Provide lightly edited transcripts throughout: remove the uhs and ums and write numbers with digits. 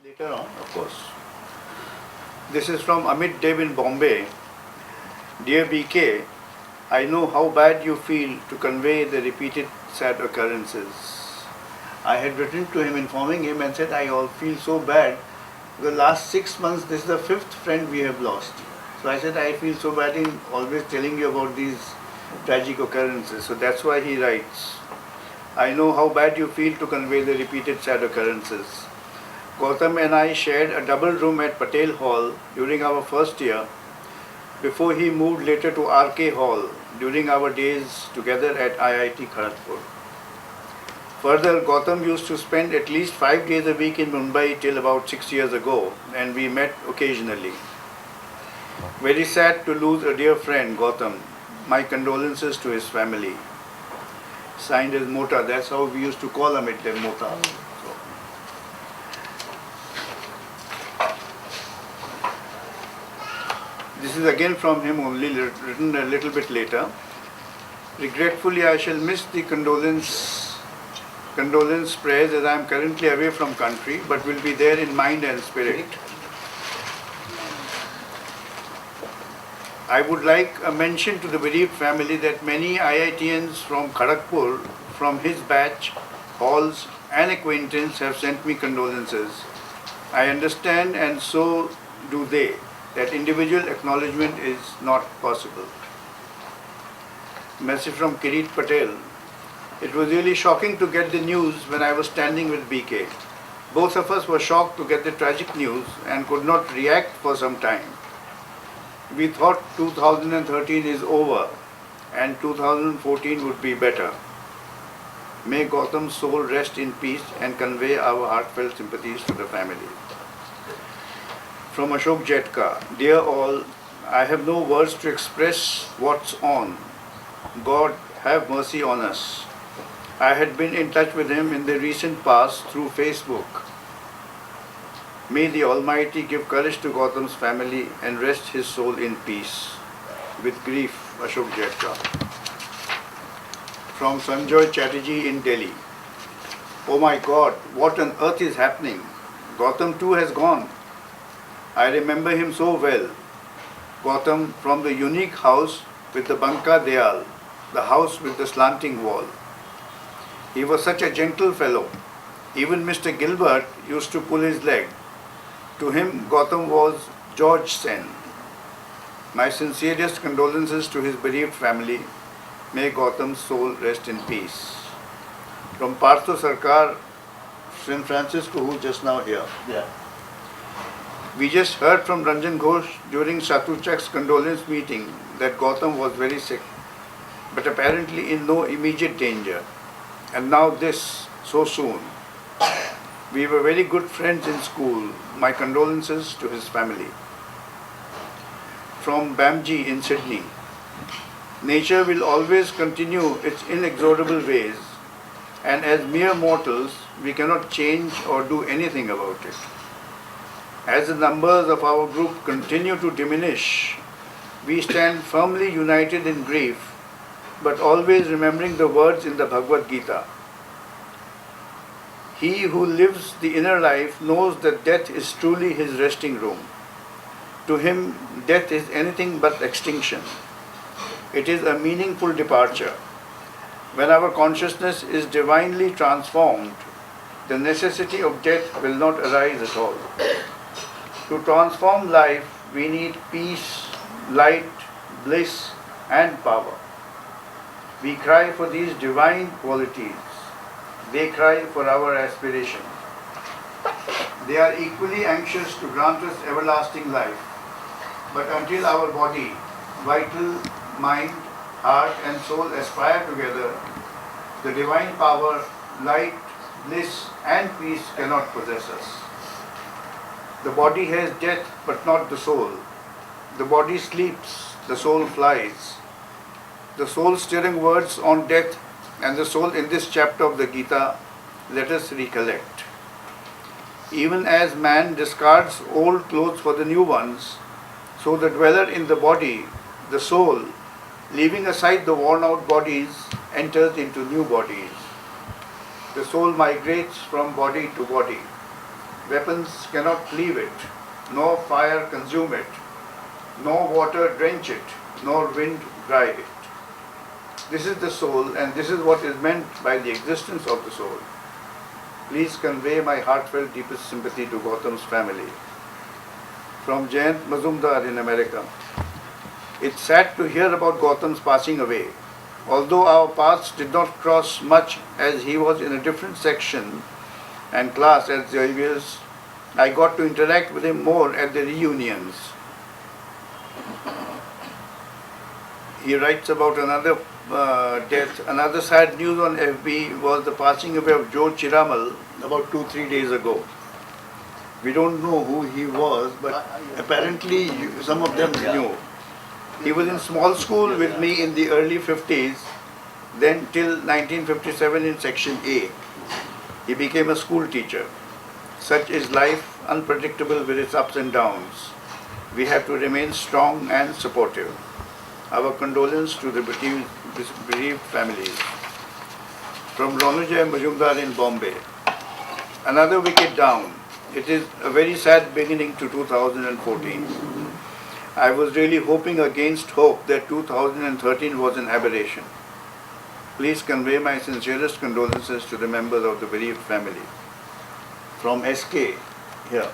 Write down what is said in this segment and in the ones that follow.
Later on, of course. This is from Amit Dev in Bombay. Dear BK, I know how bad you feel to convey the repeated sad occurrences. I had written to him informing him and said I all feel so bad. The last 6 months, this is the fifth friend we have lost. So I said I feel so bad in always telling you about these tragic occurrences. So that's why he writes, I know how bad you feel to convey the repeated sad occurrences. Gautam and I shared a double room at Patel Hall during our first year before he moved later to RK Hall during our days together at IIT Kharagpur. Further, Gautam used to spend at least 5 days a week in Mumbai till about 6 years ago, and we met occasionally. Very sad to lose a dear friend, Gautam. My condolences to his family. Signed as Mota, that's how we used to call him at Mota. This is again from him only, written a little bit later. Regretfully, I shall miss the condolence prayers as I am currently away from country, but will be there in mind and spirit. I would like a mention to the bereaved family that many IITians from Kharagpur, from his batch, halls and acquaintance have sent me condolences. I understand, and so do they, that individual acknowledgement is not possible. Message from Kirit Patel. It was really shocking to get the news when I was standing with BK. Both of us were shocked to get the tragic news and could not react for some time. We thought 2013 is over and 2014 would be better. May Gautam's soul rest in peace and convey our heartfelt sympathies to the family. From Ashok Jetka. Dear all, I have no words to express what's on. God have mercy on us. I had been in touch with him in the recent past through Facebook. May the Almighty give courage to Gautam's family and rest his soul in peace. With grief, Ashok Jetka. From Sanjoy Chatterjee in Delhi. Oh my God, what on earth is happening? Gautam too has gone. I remember him so well. Gautam from the unique house with the Banka Deyal, the house with the slanting wall. He was such a gentle fellow. Even Mr. Gilbert used to pull his leg. To him, Gautam was George Sen. My sincerest condolences to his bereaved family. May Gautam's soul rest in peace. From Partho Sarkar, San Francisco, who just now here. Yeah. We just heard from Ranjan Ghosh during Shatuchak's condolence meeting that Gautam was very sick, but apparently in no immediate danger. And now this, so soon. We were very good friends in school. My condolences to his family. From Bamji in Sydney. Nature will always continue its inexorable ways, and as mere mortals, we cannot change or do anything about it. As the numbers of our group continue to diminish, we stand firmly united in grief, but always remembering the words in the Bhagavad Gita. He who lives the inner life knows that death is truly his resting room. To him, death is anything but extinction. It is a meaningful departure. When our consciousness is divinely transformed, the necessity of death will not arise at all. To transform life, we need peace, light, bliss, and power. We cry for these divine qualities. They cry for our aspiration. They are equally anxious to grant us everlasting life. But until our body, vital, mind, heart, and soul aspire together, the divine power, light, bliss, and peace cannot possess us. The body has death, but not the soul. The body sleeps, the soul flies. The soul stirring words on death and the soul in this chapter of the Gita, let us recollect. Even as man discards old clothes for the new ones, so the dweller in the body, the soul, leaving aside the worn out bodies, enters into new bodies. The soul migrates from body to body. Weapons cannot cleave it, nor fire consume it, nor water drench it, nor wind dry it. This is the soul, and this is what is meant by the existence of the soul. Please convey my heartfelt deepest sympathy to Gautam's family. From Jayant Mazumdar in America. It's sad to hear about Gautam's passing away. Although our paths did not cross much as he was in a different section and class at Xavier's, I got to interact with him more at the reunions. He writes about another death. Another sad news on FB was the passing away of Joe Chiramal about 2-3 days ago. We don't know who he was, but apparently some of them knew. He was in small school with me in the early 50s, then till 1957 in Section A. He became a school teacher. Such is life, unpredictable with its ups and downs. We have to remain strong and supportive. Our condolence to the bereaved families. From Ronujay Majumdar in Bombay. Another wicket down. It is a very sad beginning to 2014. I was really hoping against hope that 2013 was an aberration. Please convey my sincerest condolences to the members of the bereaved family. From SK here.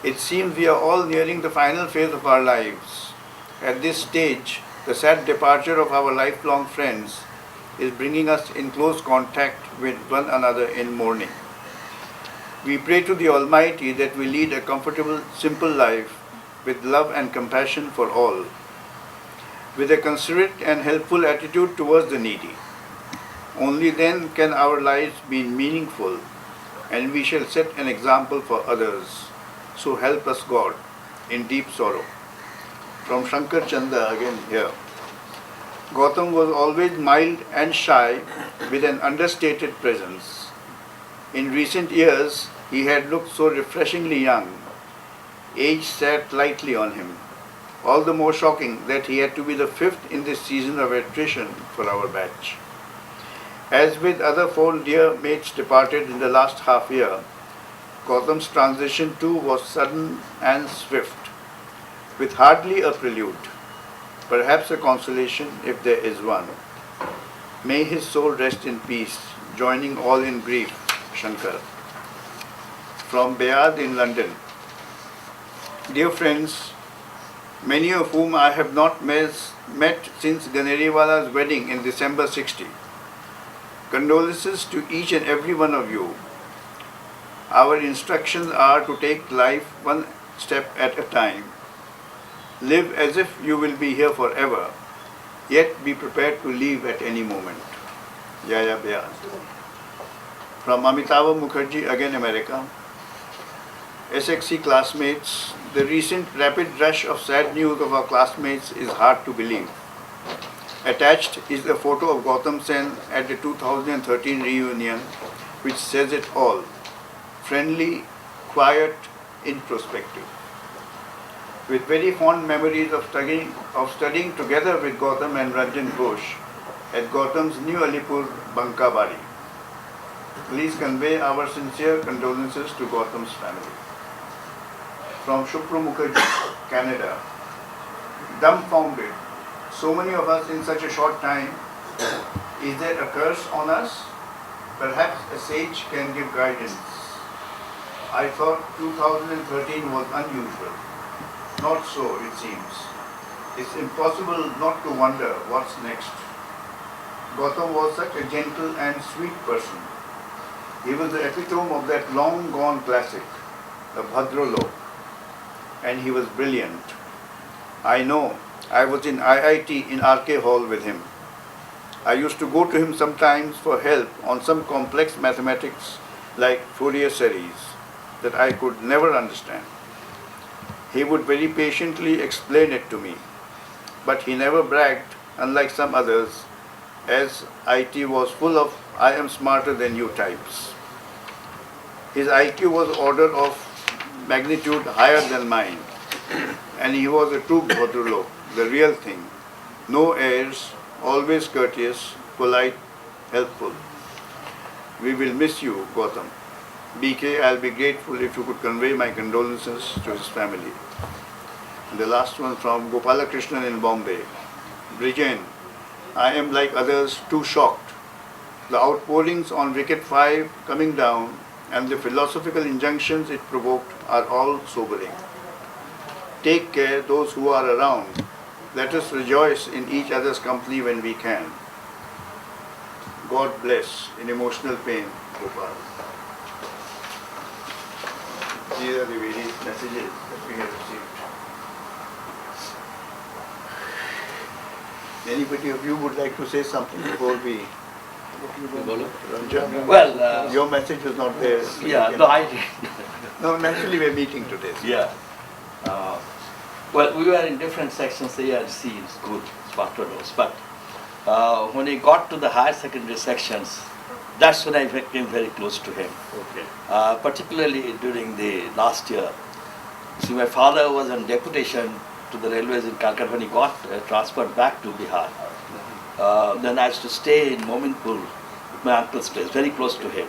It seems we are all nearing the final phase of our lives. At this stage, the sad departure of our lifelong friends is bringing us in close contact with one another in mourning. We pray to the Almighty that we lead a comfortable, simple life with love and compassion for all, with a considerate and helpful attitude towards the needy. Only then can our lives be meaningful and we shall set an example for others. So help us God in deep sorrow. From Shankar Chanda again here. Gautam was always mild and shy with an understated presence. In recent years, he had looked so refreshingly young. Age sat lightly on him. All the more shocking that he had to be the fifth in this season of attrition for our batch. As with other 4 dear mates departed in the last half year, Gautam's transition too was sudden and swift, with hardly a prelude, perhaps a consolation if there is one. May his soul rest in peace, joining all in grief. Shankar. From Bayad in London. Dear friends, many of whom I have not met since Ganeriwala's wedding in December 60. Condolences to each and every one of you. Our instructions are to take life one step at a time. Live as if you will be here forever, yet be prepared to leave at any moment. Yaya Bayad. From Amitabh Mukherjee, again America. SXC classmates, the recent rapid rush of sad news of our classmates is hard to believe. Attached is a photo of Gautam Sen at the 2013 reunion, which says it all. Friendly, quiet, introspective. With very fond memories of studying together with Gautam and Ranjan Ghosh at Gautam's new Alipur Bankabari. Please convey our sincere condolences to Gautam's family. From Shupra Mukherjee, Canada. Dumbfounded. So many of us in such a short time. Is there a curse on us? Perhaps a sage can give guidance. I thought 2013 was unusual. Not so, it seems. It's impossible not to wonder what's next. Gautam was such a gentle and sweet person. He was the epitome of that long-gone classic, the Bhadralok, and he was brilliant. I know, I was in IIT in RK Hall with him. I used to go to him sometimes for help on some complex mathematics like Fourier series that I could never understand. He would very patiently explain it to me, but he never bragged, unlike some others, as IT was full of I am smarter than you types. His IQ was order of magnitude higher than mine, and he was a true Bhadralok, the real thing. No airs, always courteous, polite, helpful. We will miss you, Gautam. BK, I'll be grateful if you could convey my condolences to his family. And the last one from Gopalakrishnan in Bombay. Brijen, I am like others too shocked. The outpourings on wicket 5 coming down and the philosophical injunctions it provoked are all sobering. Take care those who are around. Let us rejoice in each other's company when we can. God bless in emotional pain, Gopal. These are the various messages that we have received. Anybody of you would like to say something before we... Ranjan? Well, your message was not there. yeah, no, I didn't. No, naturally we're meeting today. Yeah. Well, we were in different sections. The ARC is good, Spartanos. But when he got to the higher secondary sections, that's when I came very close to him. Okay. Particularly during the last year. See, my father was on deputation to the railways in Kolkata when he got transferred back to Bihar. Then I used to stay in Mominpur at my uncle's place, very close to him.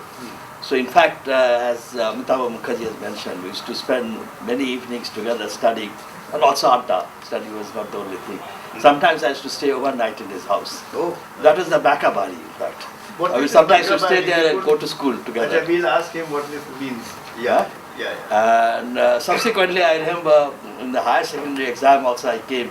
So in fact, as Amitabh Mukherjee has mentioned, we used to spend many evenings together studying, and also Adda. Study was not the only thing. Sometimes I used to stay overnight in his house. Oh. That was the Bakabari, in fact. What is Sometimes we stay Bakabari? there and go to school together. We'll ask him what this means. Yeah. And subsequently, I remember in the higher secondary exam also I came,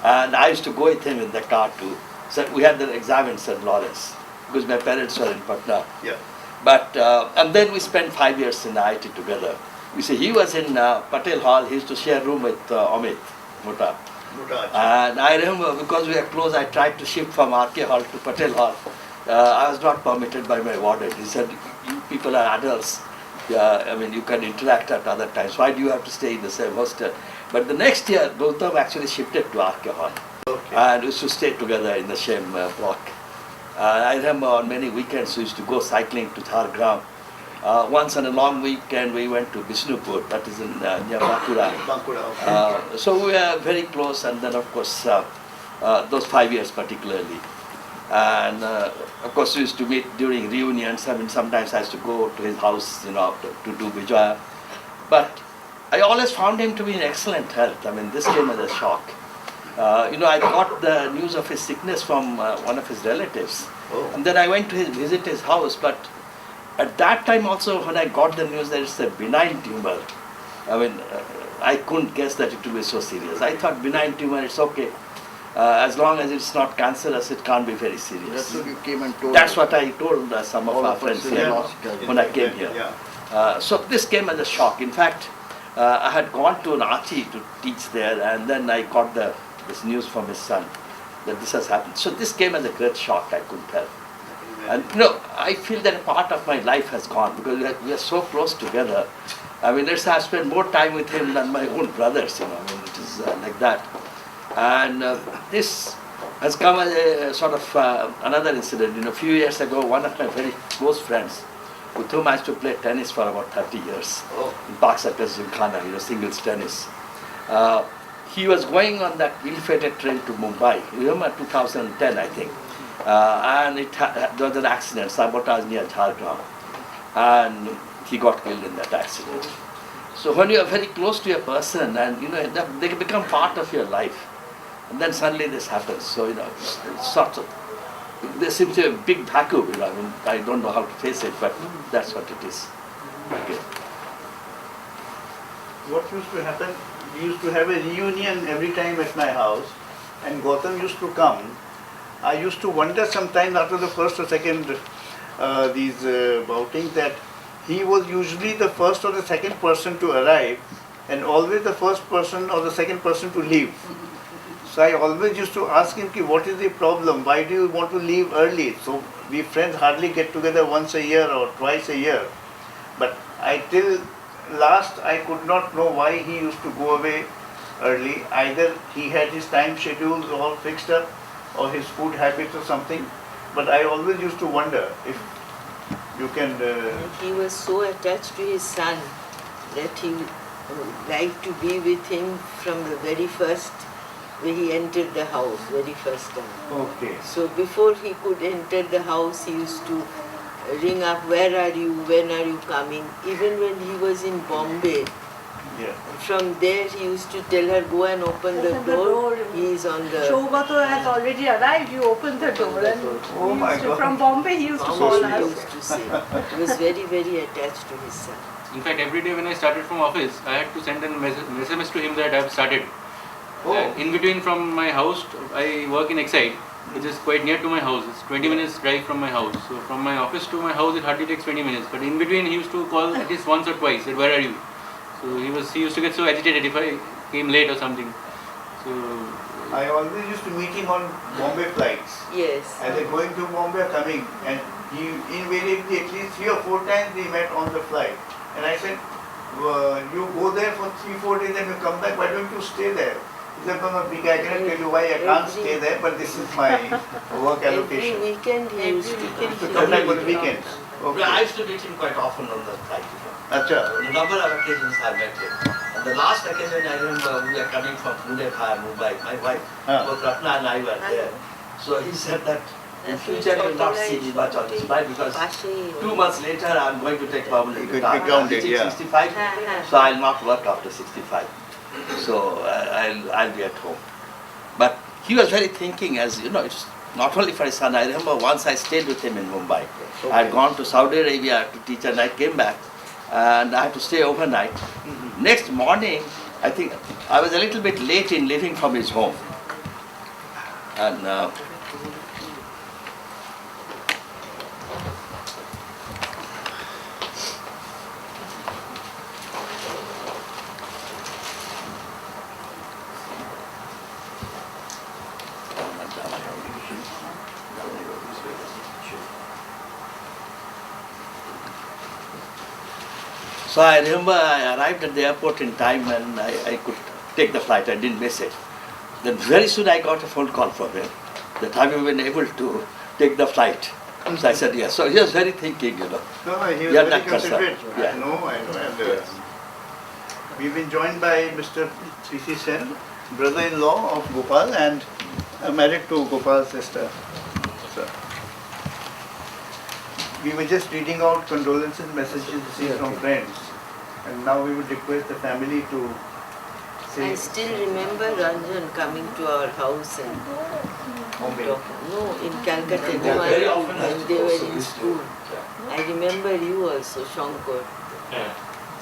and I used to go with him in the car too. So we had the exam in St. Lawrence because my parents were in Patna. Yeah. But and then we spent 5 years in the IT together. You see, he was in Patel Hall. He used to share room with Amit Mota. And I remember because we were close, I tried to shift from RK Hall to Patel Hall. I was not permitted by my warden. He said, "You people are adults. I mean, you can interact at other times. Why do you have to stay in the same hostel?" But the next year, Gautam actually shifted to RK Hall. Okay. And we used to stay together in the same block. I remember on many weekends we used to go cycling to Jhargram. Once on a long weekend we went to Bishnupur, that is in near Bankura. Okay. So we were very close, and then of course those 5 years particularly. And of course we used to meet during reunions. I mean, sometimes I used to go to his house, you know, to do Vijaya. But I always found him to be in excellent health. I mean, this came as a shock. You know, I got the news of his sickness from one of his relatives. Oh. And then I went to visit his house, but at that time also when I got the news that it's a benign tumor, I mean, I couldn't guess that it would be so serious. I thought benign tumor, it's okay. As long as it's not cancerous, it can't be very serious. That's what you came and told That's us. what I told some of our friends here when I came here. Yeah. So this came as a shock. In fact, I had gone to Ranchi to teach there, and then I got this news from his son that this has happened. So this came as a great shock, I couldn't tell. And you know, I feel that a part of my life has gone because we are so close together. I mean, I've spent more time with him than my own brothers, you know. I mean, it is like that. And this has come as a sort of another incident. You know, a few years ago, one of my very close friends, with whom I used to play tennis for about 30 years, in Park Circus, Gymkhana, you know, singles tennis. He was going on that ill-fated train to Mumbai, you remember 2010, I think. And there was an accident, sabotage near Jhargram. And he got killed in that accident. So when you are very close to a person and, you know, they can become part of your life. And then suddenly this happens. So, you know, it's sort of, there seems to be a big vacuum, you know. I mean, I don't know how to face it, but that's what it is. Okay. What used to happen, we used to have a reunion every time at my house, and Gautam used to come. I used to wonder sometimes after the first or second outings that he was usually the first or the second person to arrive and always the first person or the second person to leave. So I always used to ask him, what is the problem? Why do you want to leave early? So we friends hardly get together once a year or twice a year. But till last I could not know why he used to go away early. Either he had his time schedules all fixed up or his food habits or something. But I always used to wonder if you can... He was so attached to his son that he liked to be with him from the very first, when he entered the house, very first time. Okay. So before he could enter the house, he used to ring up, where are you, when are you coming. Even when he was in Bombay, Yeah. from there he used to tell her, go and open the door. He is on the... Shogato has already arrived, you open the door. And Oh he my used to, God. from Bombay he used to Bombay call he us. used to say. He was very, very attached to his son. In fact, every day when I started from office, I had to send an SMS to him that I have started. Oh. And in between from my house, I work in Exide, which is quite near to my house. It's 20 minutes drive from my house. So from my office to my house, it hardly takes 20 minutes. But in between, he used to call at least once or twice. Said, where are you? So he used to get so agitated if I came late or something. So I always used to meet him on Bombay flights. Yes. Either going to Bombay or coming, and he invariably at least 3 or 4 times we met on the flight. And I said, you go there for 3-4 days and you come back, why don't you stay there? He said, no, I cannot tell you why I can't stay there, but this is my work allocation. Every weekend he used to come. To come back on the weekends. Okay. I used to meet him quite often on the flight. Acha. On a number of occasions I met him. And the last occasion I remember we were coming from Pune via Mumbai. My wife, both Ratna and I were there. So he said that in future you will not see me much on this flight because 2 months later I am going to take permanent You could retirement. be grounded, I'm reaching yeah. 65, so I will not work after 65. So I'll be at home. But he was very thinking, as you know, it's not only for his son. I remember once I stayed with him in Mumbai. I had gone to Saudi Arabia to teach and I came back and I had to stay overnight. Next morning, I think I was a little bit late in leaving from his home. And so I remember I arrived at the airport in time and I could take the flight. I didn't miss it. Then very soon I got a phone call from him that have you been able to take the flight? So I said yes. So he was very thinking, you know. No, he was Yeah, very that concern. considerate. Yeah. I know. And, we've been joined by Mr. P.C. Sen, brother-in-law of Gopal and married to Gopal's sister. So, we were just reading out condolences messages received from friends, and now we would request the family to say. I still remember Ranjan coming to our house and Bombay. no, in Calcutta very often when they were in school. I remember you also, Shankar.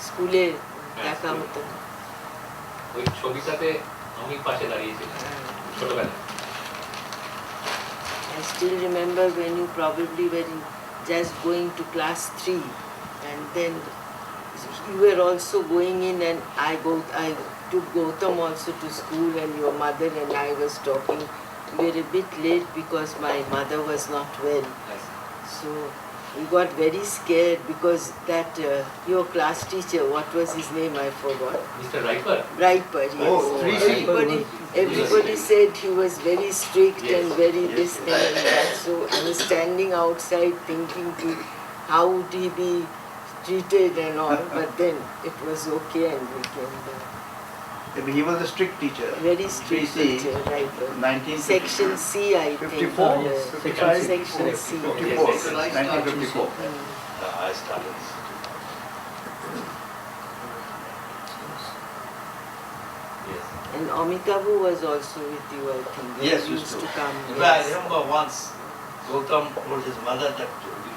স্কুলে দেখা হতো ওই ছবিটাতে আমি পাশে দাঁড়িয়েছিলাম ছোটবেলায় I still remember when you probably were just going to class 3 and then you were also going in and I took Gautam also to school and your mother and I was talking. We were a bit late because my mother was not well. So we got very scared because that your class teacher, what was his name? I forgot. Mister Riper Riper, yes. Oh, 3C. Everybody said he was very strict and very this and that. So I was standing outside thinking how would he be treated and all. But then it was okay and we came back. He was a strict teacher. Very strict 3C, teacher, Riper. 1954. Section C, I think. 54, or, 55, Section C. 54, 1954. I started. Yes. And Amitabu was also with you, I think. They Yes, used to come. But I yes. remember once Gautam told his mother that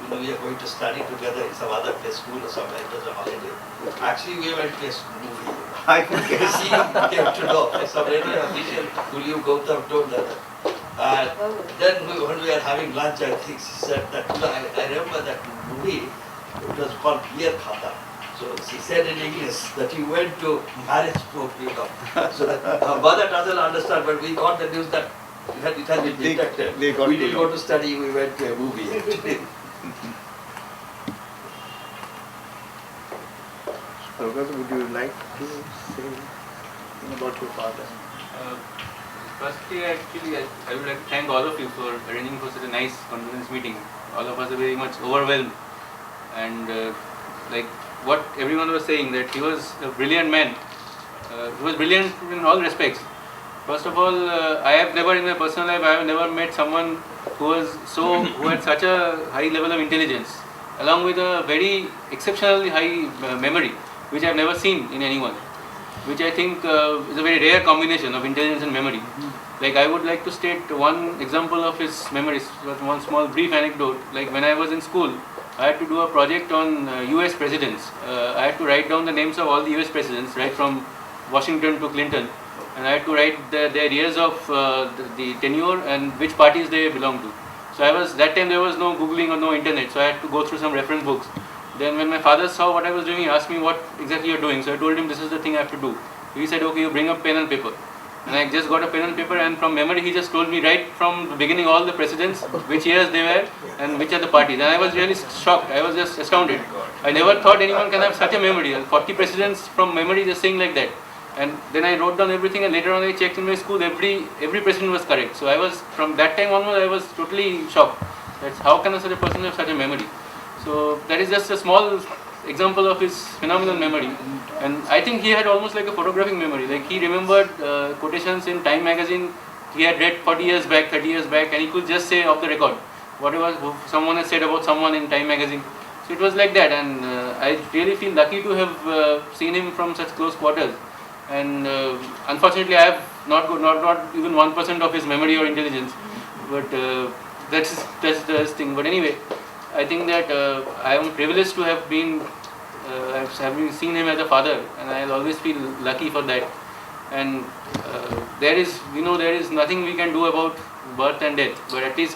we are going to study together in some other place, school or somewhere. It was a holiday. Actually, we went to a movie. I could guess. She came to know. Some radio official, Gulio Gautam told her that. Then when we were having lunch, I think she said that, I remember that movie, it was called Clear Khata. So she said in English that he went to marriage court, you know. So that her mother doesn't understand, but we got the news that it had been detected. They got We to didn't know. go to study, we went to a movie. Prabhat, would you like to say anything about your father? Firstly, actually, I would like to thank all of you for arranging for such a nice condolence meeting. All of us are very much overwhelmed, and like what everyone was saying, that he was a brilliant man. He was brilliant in all respects. First of all, I have never in my personal life, I have never met someone who had such a high level of intelligence. along with a very exceptionally high memory, which I have never seen in anyone, which I think is a very rare combination of intelligence and memory. Like I would like to state one example of his memories, one small brief anecdote. Like when I was in school, I had to do a project on US presidents. I had to write down the names of all the US presidents, right from Washington to Clinton, and I had to write their years of the tenure and which parties they belong to. So that time there was no Googling or no internet, so I had to go through some reference books. Then when my father saw what I was doing, he asked me what exactly you're doing. So I told him this is the thing I have to do. He said, okay, you bring a pen and paper. And I just got a pen and paper, and from memory he just told me right from the beginning all the presidents, which years they were and which are the parties. And I was really shocked, I was just astounded. I never thought anyone can have such a memory, 40 presidents from memory just saying like that. And then I wrote down everything, and later on I checked in my school, every president was correct. So I was, from that time onwards, I was totally shocked. That's how can such a person have such a memory. So that is just a small example of his phenomenal memory. And I think he had almost like a photographic memory. Like he remembered quotations in Time magazine he had read 40 years back, 30 years back, and he could just say off the record whatever someone has said about someone in Time magazine. So it was like that, and I really feel lucky to have seen him from such close quarters. And unfortunately, I have not even 1% of his memory or intelligence. But that's the thing. But anyway, I think that I am privileged to have been, having seen him as a father, and I'll always feel lucky for that. And there is nothing we can do about birth and death, but at least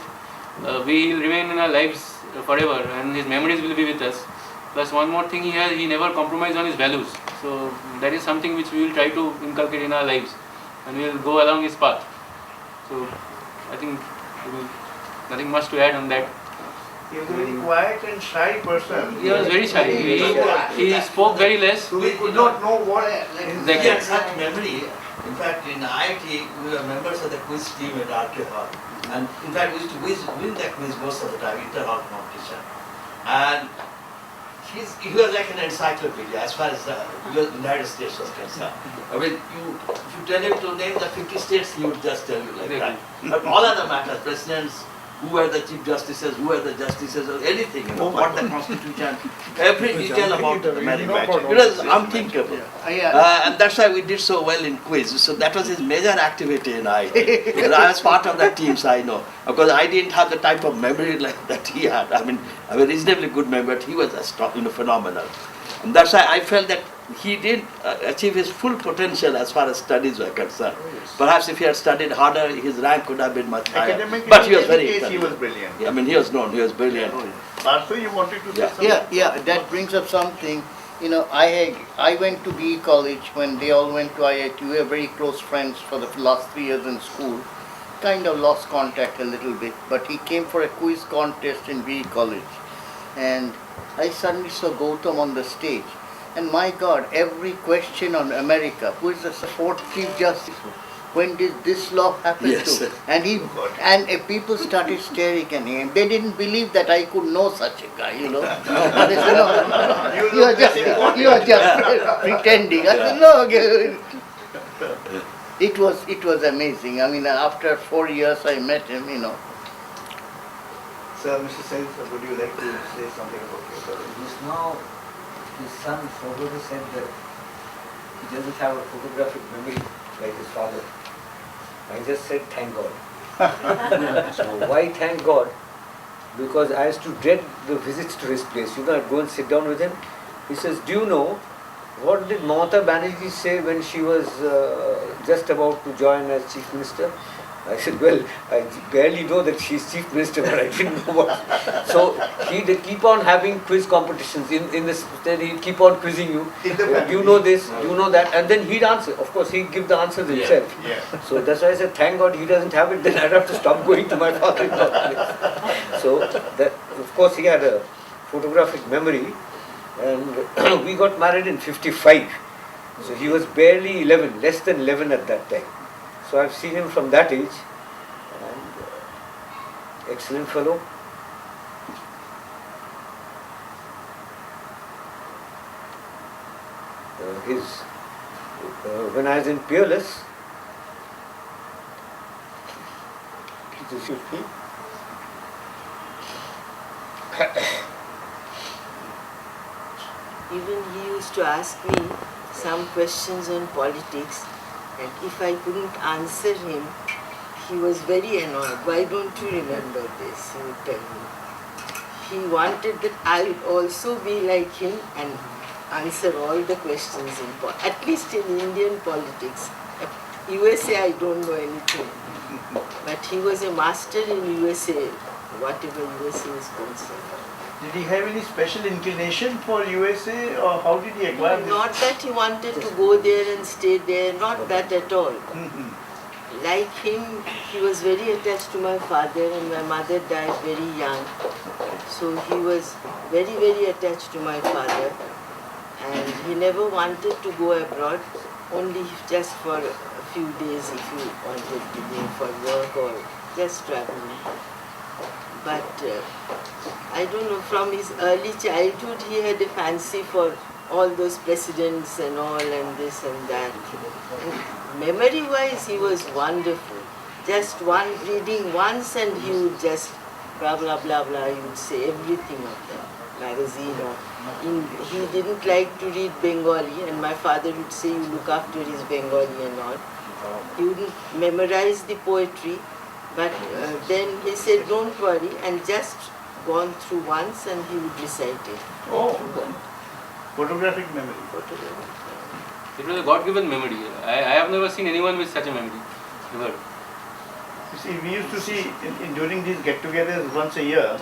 we will remain in our lives forever, and his memories will be with us. Plus one more thing, he never compromised on his values. So that is something which we will try to inculcate in our lives, and we will go along his path. So I think nothing much to add on that. He was a very quiet and shy person. He was very shy. He spoke very less. So we could not know what He had such memory. In fact, in IIT, we were members of the quiz team at RK and in fact, we used to win that quiz most of the time, inter-hall competition. And he was like an encyclopedia as far as the United States was concerned. I mean, if you tell him to name the 50 states, he would just tell you like that. But all other matters, presidents, who were the chief justices, who were the justices, or anything, what the constitution, every detail about the America. It was unthinkable. And that's why we did so well in quiz. So that was his major activity in IIT. I was part of that team, so I know. Because I didn't have the type of memory like that he had. I mean, I have a reasonably good memory, but he was phenomenal. And that's why I felt that he did achieve his full potential as far as studies were concerned. Perhaps if he had studied harder, his rank could have been much higher. But he was very intelligent. He was brilliant. I mean, he was brilliant. Also, you wanted to say something? Yeah, that brings up something. You know, I went to BE college when they all went to IIT. We were very close friends for the last 3 years in school. Kind of lost contact a little bit, but he came for a quiz contest in BE college. And I suddenly saw Gautam on the stage. And my God, every question on America, who is the fourth Chief Justice? When did this law happen to? And people started staring at him. They didn't believe that I could know such a guy, you know. They said, no, you are just pretending. I said, no, it was amazing. I mean, after 4 years I met him, you know. So, Mr. Sen, would you like to say something about your brother? Just now, his son Sobhata said that he doesn't have a photographic memory like his father. I just said thank God. So why thank God? Because I used to dread the visits to his place. You know, I'd go and sit down with him. He says, do you know, what did Mamata Banerjee say when she was just about to join as Chief Minister? I said, well, I barely know that she's Chief Minister, but I didn't know what. So he'd keep on having quiz competitions. In this, then he'd keep on quizzing you. You know this, you know that, and then he'd answer. Of course, he'd give the answers himself. Yeah. So that's why I said, thank God he doesn't have it, then I'd have to stop going to my father-in-law's place. So, that, of course, he had a photographic memory, and we got married in 55. So he was barely 11, less than 11 at that time. So I've seen him from that age, and excellent fellow. When I was in Peerless, Even he used to ask me some questions on politics, and if I couldn't answer him, he was very annoyed. Why don't you remember this? He would tell me. He wanted that I would also be like him and answer all the questions at least in Indian politics. At USA, I don't know anything. But he was a master in USA, whatever USA is concerned. Did he have any special inclination for USA, or how did he acquire this? Not that he wanted to go there and stay there, not that at all. Like him, he was very attached to my father, and my mother died very young. So he was very, very attached to my father, and he never wanted to go abroad, only just for a few days if he wanted to go for work or just traveling. But I don't know, from his early childhood he had a fancy for all those presidents and all and this and that. And memory-wise he was wonderful. Just one reading once and he would just blah blah blah blah, he would say everything of the magazine. He didn't like to read Bengali, and my father would say, you look after his Bengali and all. He wouldn't memorize the poetry, but then he said, don't worry, and just gone through once and he would recite it. Oh, photographic memory. It was a God-given memory. I have never seen anyone with such a memory. Never. You see, we used to see during these get-togethers once a year,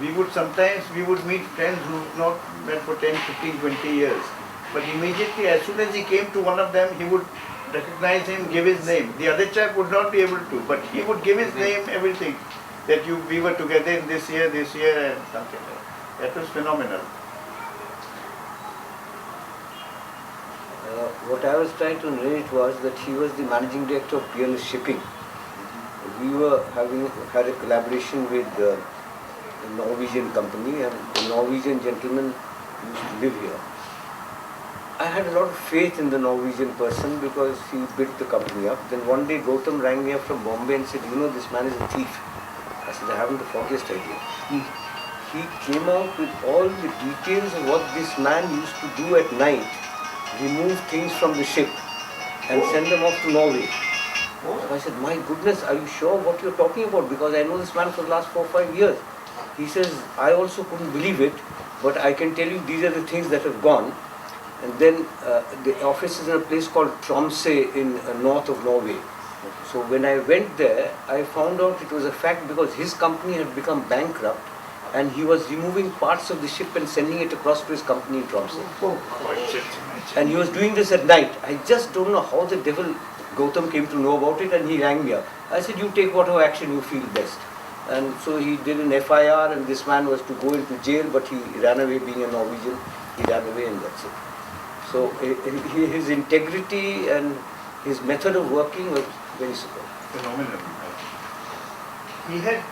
we would meet friends who not met for 10, 15, 20 years. But immediately, as soon as he came to one of them, he would recognize him, give his name. The other chap would not be able to, but he would give his name, everything. That we were together in this year, and something like that. That was phenomenal. What I was trying to narrate was that he was the managing director of Peerless Shipping. We were had a collaboration with a Norwegian company, and the Norwegian gentleman used to live here. I had a lot of faith in the Norwegian person because he built the company up. Then one day Gautam rang me up from Bombay and said, you know, this man is a thief. I said, I haven't the foggiest idea. He came out with all the details of what this man used to do at night, remove things from the ship and send them off to Norway. So I said, my goodness, are you sure what you're talking about? Because I know this man for the last 4 or 5 years. He says, I also couldn't believe it, but I can tell you these are the things that have gone. And then the office is in a place called Tromsø in north of Norway. So when I went there, I found out it was a fact because his company had become bankrupt and he was removing parts of the ship and sending it across to his company in Tromsø. And he was doing this at night. I just don't know how the devil Gautam came to know about it, and he rang me up. I said, you take whatever action you feel best. And so he did an FIR, and this man was to go into jail, but he ran away. Being a Norwegian, he ran away, and that's it. So his integrity and his method of working was very superb. Phenomenal. He had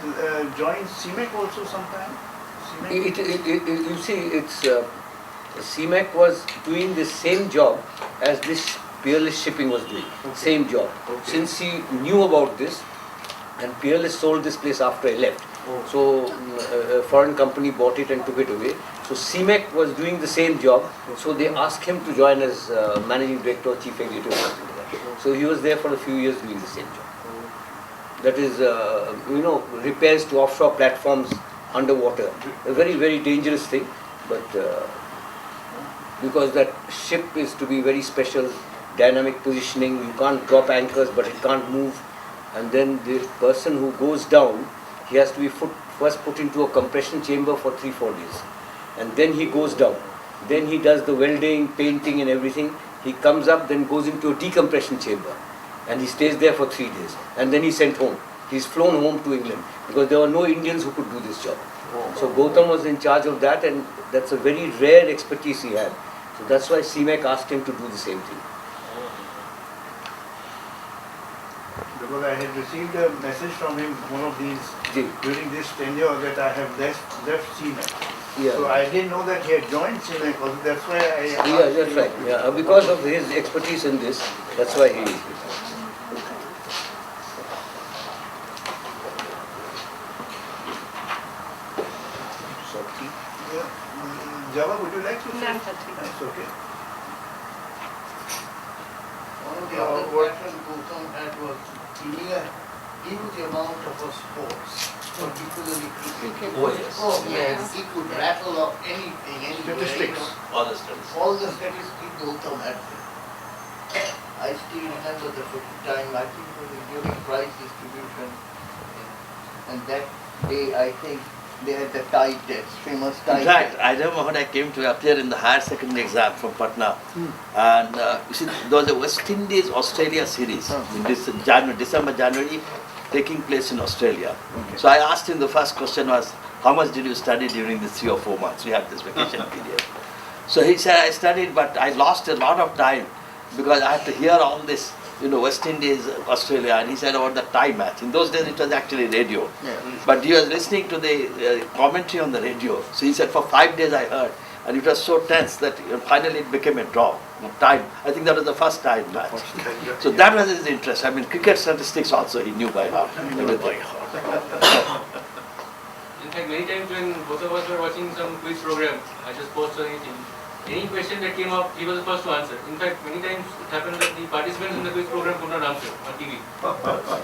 joined CMEC also sometime? You see, it's CMEC was doing the same job as this Peerless Shipping was doing. Okay. Same job. Okay. Since he knew about this, and Peerless sold this place after I left. Oh. So a foreign company bought it and took it away. So CMEC was doing the same job. So they asked him to join as managing director or chief executive or something like that. So he was there for a few years doing the same job. That is, repairs to offshore platforms underwater. A very, very dangerous thing. But because that ship is to be very special, dynamic positioning, you can't drop anchors but it can't move. And then the person who goes down, he has to be first put into a compression chamber for 3-4 days. And then he goes down. Then he does the welding, painting and everything. He comes up, then goes into a decompression chamber. And he stays there for 3 days. And then he's sent home. He's flown home to England because there were no Indians who could do this job. So Gautam was in charge of that, and that's a very rare expertise he had. So that's why CMEC asked him to do the same thing. Because I had received a message from him one of these during this tenure that I have left CMEC. Yeah. So I didn't know that he had joined CMEC. Also, that's why I asked. Yeah, that's right. Yeah, because of his expertise in this, that's why he. Java, would you like to say? No, sir. That's okay. One of the other questions Gautam had was giving a huge amount of sports, particularly cricket. Oh, yes. Oh, yes. Yes. He could rattle off anything, anywhere. Statistics. All the studies. All the statistics Gautam had. I still remember the time, I think it was during prize distribution. And that day, I think they had the tie test, famous tie In fact, test. I remember when I came to appear in the higher secondary exam from Patna, and you see, there was a West Indies Australia series in December, January, taking place in Australia. So I asked him, the first question was, how much did you study during these 3 or 4 months? We had this vacation period. So he said, I studied, but I lost a lot of time because I had to hear all this, West Indies, Australia, and he said about the tie match. In those days it was actually radio. But he was listening to the commentary on the radio. So he said, for 5 days I heard, and it was so tense that finally it became a draw. Time. I think that was the first tie match. So that was his interest. I mean, cricket statistics also he knew by heart. Everything. In fact, many times when both of us were watching some quiz program, I just post or anything, any question that came up, he was the first to answer. In fact, many times it happened that the participants in the quiz program could not answer on TV.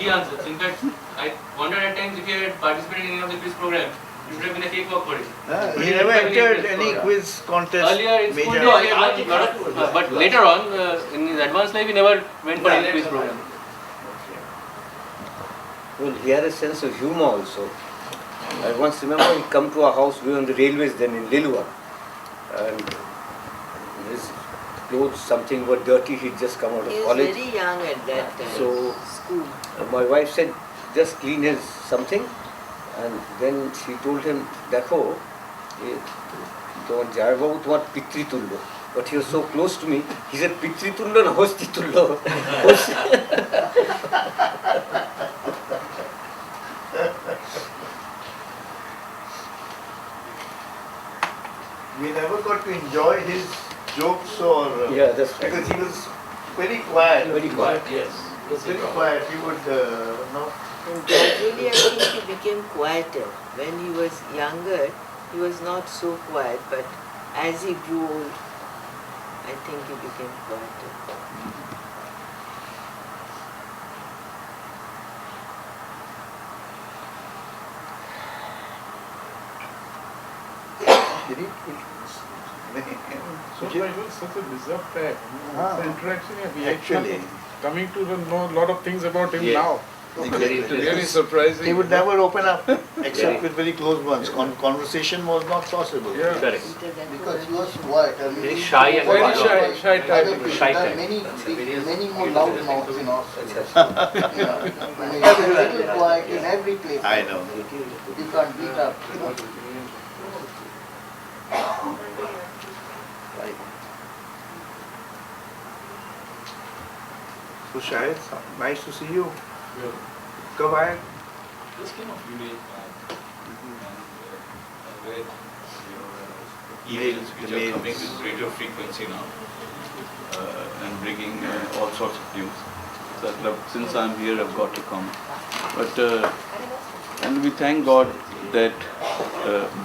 He answers. In fact, I wondered at times if he had participated in any of the quiz program, it would have been a cakewalk for him. He never entered any quiz contest. Earlier in school, major. days, he had done lot of, but later on, in his advanced life, he never went for any quiz program. Well, he had a sense of humor also. I once remember he come to our house, we were on the railways then in Lilua, and his clothes, something were dirty, he'd just come out of He was college. very young at that time. So, School. My wife said, just clean his something, and then she told him, Dekho, তোমার জায়বাবু তোমার পিতৃতুল্য. But he was so close to me, he said, পিতৃতুল্য না হস্তিতুল্য. We never got to enjoy his jokes or Yeah, that's right. because he was very quiet. Very quiet. Yes. Very quiet. He would not. And gradually, I think he became quieter. When he was younger, he was not so quiet, but as he grew old, I think he became quieter. Did he? So it was such a bizarre fact. Ah. The interaction we Actually. coming to know a lot of things about him Yes. now. Very It's really surprising. He would never open up except with very close ones. Conversation was not possible. Yeah. Correct. Because he was quiet. I mean, Very shy and Very quiet. shy type. Other people, Shy there are type. many more loud mouths in Australia. I mean, he's a little quiet in every place. I know. You can't beat up. Right. So Shahid, nice to see you. Kab aaya? Just came a few days back, and read your emails which The are coming mails. with greater frequency now, and bringing all sorts of news. So I thought, since I'm here, I've got to come. But and we thank God that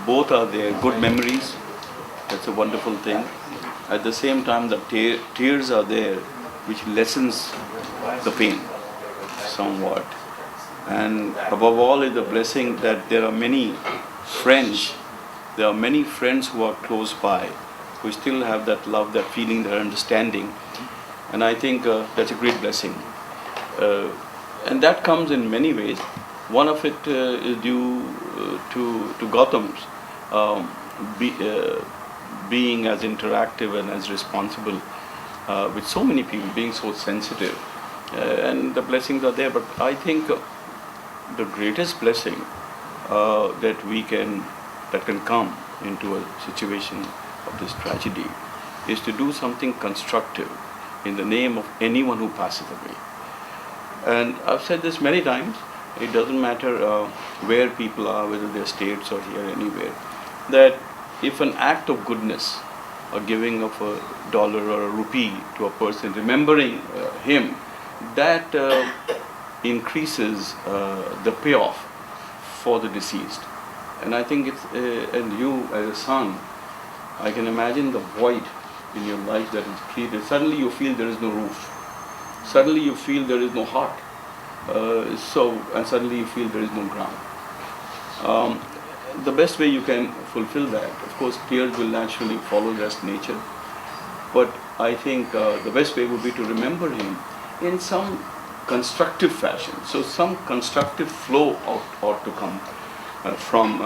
both are there, good memories. That's a wonderful thing. At the same time, the tears are there, which lessens the pain somewhat. And above all is the blessing that there are many friends who are close by, who still have that love, that feeling, that understanding. And I think that's a great blessing. And that comes in many ways. One of it is due to Gautam's being as interactive and as responsible with so many people, being so sensitive. And the blessings are there. But I think the greatest blessing that can come into a situation of this tragedy is to do something constructive in the name of anyone who passes away. And I've said this many times, it doesn't matter where people are, whether they're states or here, anywhere, that if an act of goodness, a giving of $1 or a rupee to a person, remembering him, that increases the payoff for the deceased. And I think it's, and you as a son I can imagine the void in your life that is created. Suddenly you feel there is no roof. Suddenly you feel there is no heart. And suddenly you feel there is no ground. The best way you can fulfill that, of course, tears will naturally follow, that's nature. But I think the best way would be to remember him in some constructive fashion. So some constructive flow ought to come from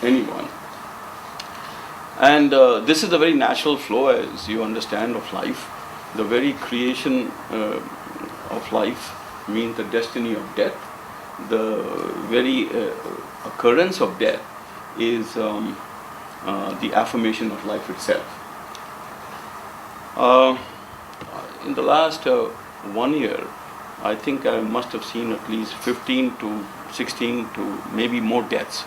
anyone. And this is a very natural flow, as you understand, of life. The very creation of life means the destiny of death. The very occurrence of death is the affirmation of life itself. In the last 1 year, I think I must have seen at least 15 to 16 to maybe more deaths,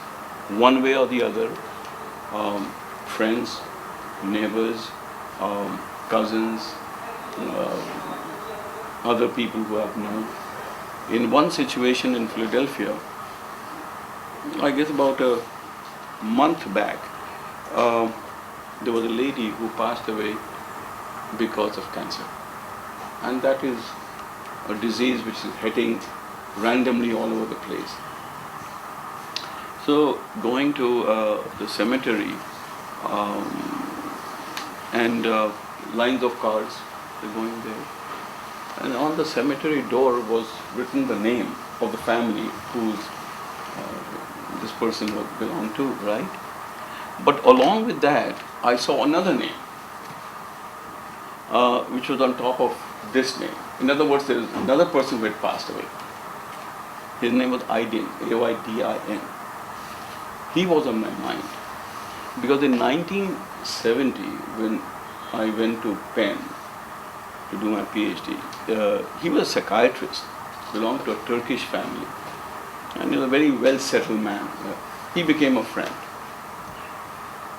one way or the other. Friends, neighbors, cousins, other people who I've known. In one situation in Philadelphia, I guess about a month back, there was a lady who passed away because of cancer. And that is a disease which is hitting randomly all over the place. So going to the cemetery, and lines of cars, they're going there. And on the cemetery door was written the name of the family whose this person would belong to, right? But along with that, I saw another name, which was on top of this name. In other words, there is another person who had passed away. His name was Aydin, Aydin. He was on my mind. Because in 1970, when I went to Penn to do my PhD, he was a psychiatrist, belonged to a Turkish family, and he was a very well-settled man. He became a friend.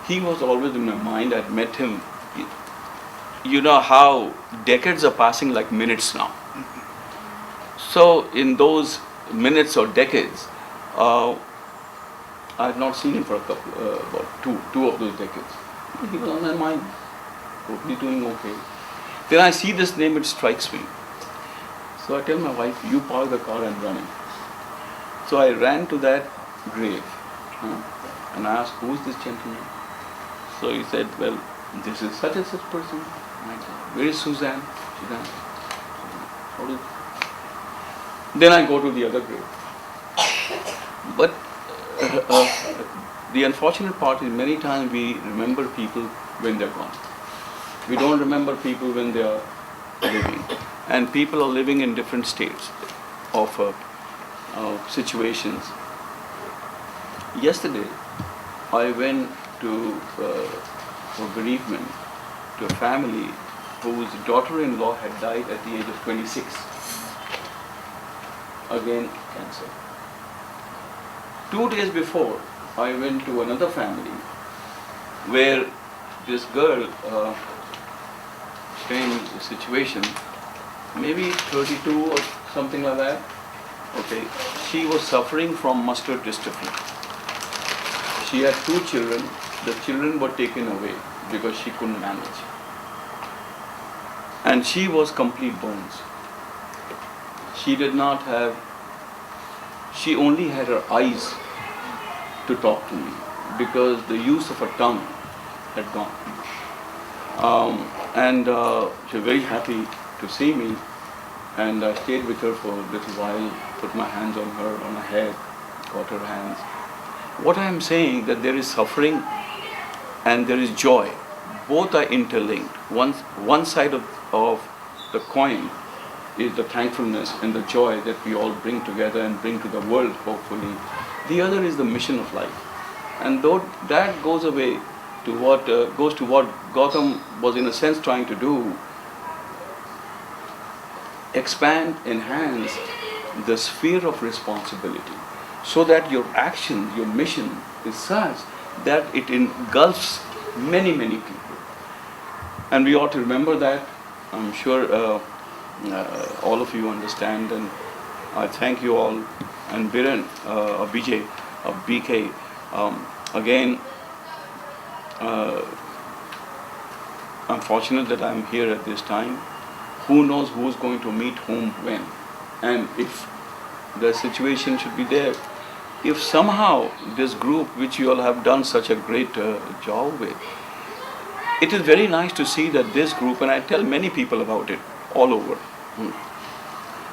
He was always in my mind. I'd met him. You know how decades are passing like minutes now. So in those minutes or decades, I had not seen him for about two of those decades. He was on my mind. Hope he's doing okay. Then I see this name, it strikes me. So I tell my wife, you park the car, I'm running. So I ran to that grave and I asked, who is this gentleman? So he said, well, this is such and such person. I said, where is Suzanne? Then I go to the other grave. But the unfortunate part is many times we remember people when they're gone. We don't remember people when they are living. And people are living in different states of situations. Yesterday, I went to for bereavement to a family whose daughter-in-law had died at the age of 26. Again, cancer. 2 days before, I went to another family where this girl, same situation, maybe 32 or something like that. Okay, she was suffering from muscular dystrophy. She had 2 children. The children were taken away because she couldn't manage. And she was complete bones. She did not have, she only had her eyes to talk to me because the use of her tongue had gone. She was very happy to see me, and I stayed with her for a little while, put my hands on her, on her head, got her hands. What I am saying that there is suffering and there is joy. Both are interlinked. One side of the coin is the thankfulness and the joy that we all bring together and bring to the world, hopefully. The other is the mission of life. And though that goes away to what Gautam was in a sense trying to do, expand, enhance the sphere of responsibility so that your action, your mission is such that it engulfs many, many people. And we ought to remember that. I'm sure all of you understand, and I thank you all. And Biren, BJ, BK, again, uh, I'm fortunate that I'm here at this time. Who knows who's going to meet whom when? And if the situation should be there, if somehow this group, which you all have done such a great job with, it is very nice to see that this group, and I tell many people about it all over,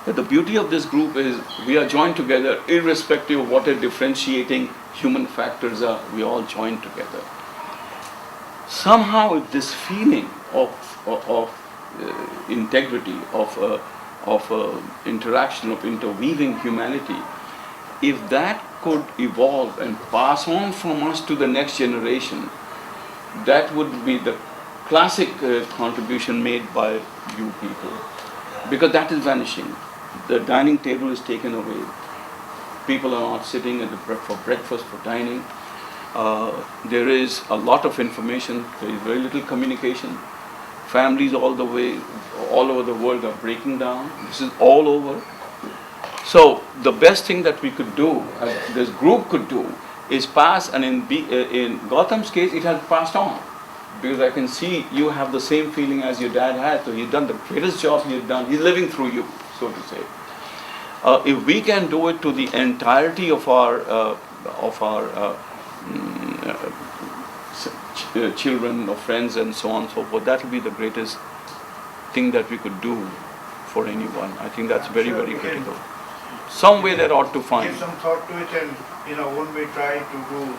that the beauty of this group is we are joined together irrespective of what a differentiating human factors are, we all join together. Somehow if this feeling of integrity, of interaction, of interweaving humanity, if that could evolve and pass on from us to the next generation, that would be the classic contribution made by you people. Because that is vanishing. The dining table is taken away. People are not sitting for breakfast, for dining. There is a lot of information, there is very little communication. Families all over the world are breaking down. This is all over. So the best thing that we could do, this group could do, is pass, and in Gautam's case, it has passed on. Because I can see you have the same feeling as your dad had, so he's done the greatest job he had done. He's living through you, so to say. If we can do it to the entirety of our children or friends and so on and so forth, that will be the greatest thing that we could do for anyone. I think that's very, very critical. Some way that ought to find. Give some thought to it, and won't we try to do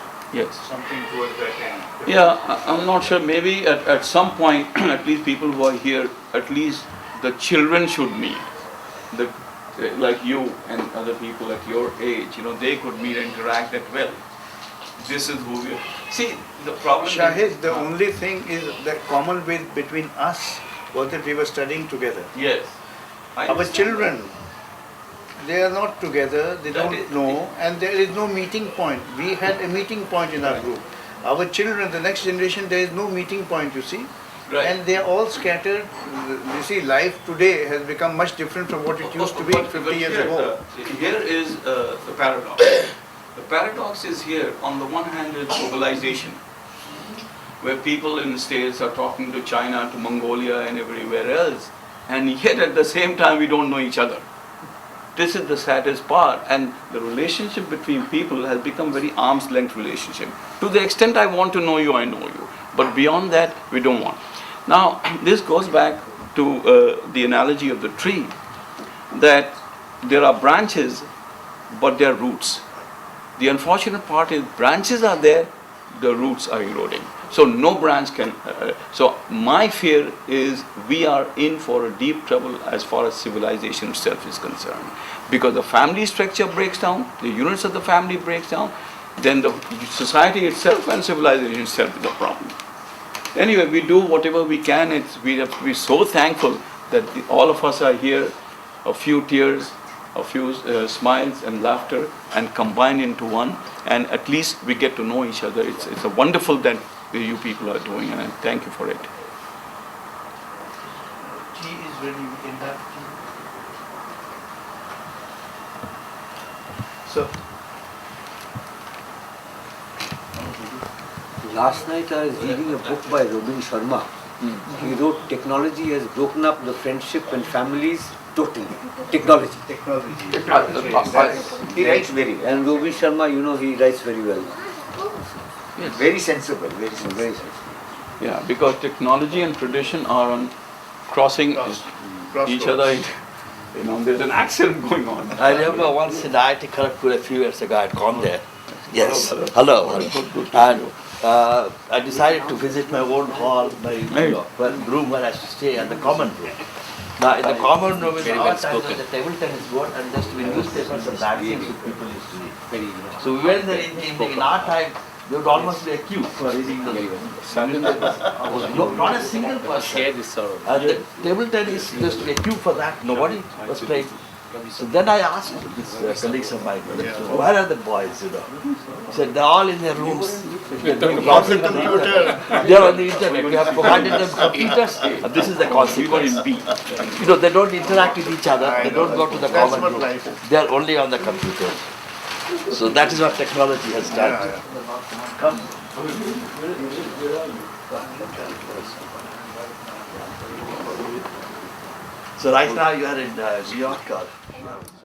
something towards that end? Yeah, I'm not sure. Maybe at some point, at least people who are here, at least the children should meet. Like you and other people at your age, they could meet and interact that well. This is who we are. See, the problem Shahid, the only thing is that common with between us was that we were studying together. Yes. Our children, they are not together, they don't know, and there is no meeting point. We had a meeting point in our group. Our children, the next generation, there is no meeting point, you see. Right. And they are all scattered. You see, life today has become much different from what it used to be 50 years ago. Here is the paradox. The paradox is here. On the one hand, is globalization, where people in the States are talking to China, to Mongolia, and everywhere else, and yet at the same time we don't know each other. This is the saddest part, and the relationship between people has become very arm's length relationship. To the extent I want to know you, I know you, but beyond that, we don't want. Now, this goes back to the analogy of the tree, that there are branches, but there are roots. The unfortunate part is branches are there, the roots are eroding. So no branch can, so my fear is we are in for a deep trouble as far as civilization itself is concerned. Because the family structure breaks down, the units of the family breaks down, then the society itself and civilization itself is a problem. Anyway, we do whatever we can. We're so thankful that all of us are here, a few tears, a few smiles and laughter, and combined into one, and at least we get to know each other. It's a wonderful that you people are doing, and I thank you for it. Tea is ready in that. So, Last night I was reading a book by Robin Sharma. He wrote Technology Has Broken Up the Friendship and Families Totally. Technology. He writes very well. And Robin Sharma, he writes very well. Yes. Very sensible, very sensible. Very sensible. Yeah, because technology and tradition are on crossing each other. There's an accident going on. I remember once in IIT Kharagpur a few years ago, I had gone there. Yes. Hello. And I decided to visit my old hall, my room where I used to stay, and the common room. Now, in the common room, in our time, there was a table tennis board, and just with newspapers and magazines people used to read. So we went there in the evening. In our time, there would almost be a queue for reading the not a single person. And the table tennis, there used to be a queue for that. Nobody was playing. So then I asked these colleagues of mine, where are the boys, He said, they're all in their rooms. Browsing on the internet. They're on the internet. We have provided them computers, and this is the consequence. They don't interact with each other. They don't go to the common room. They're only on the computers. So that is what technology has done. Come. So right now you are in New York. Or?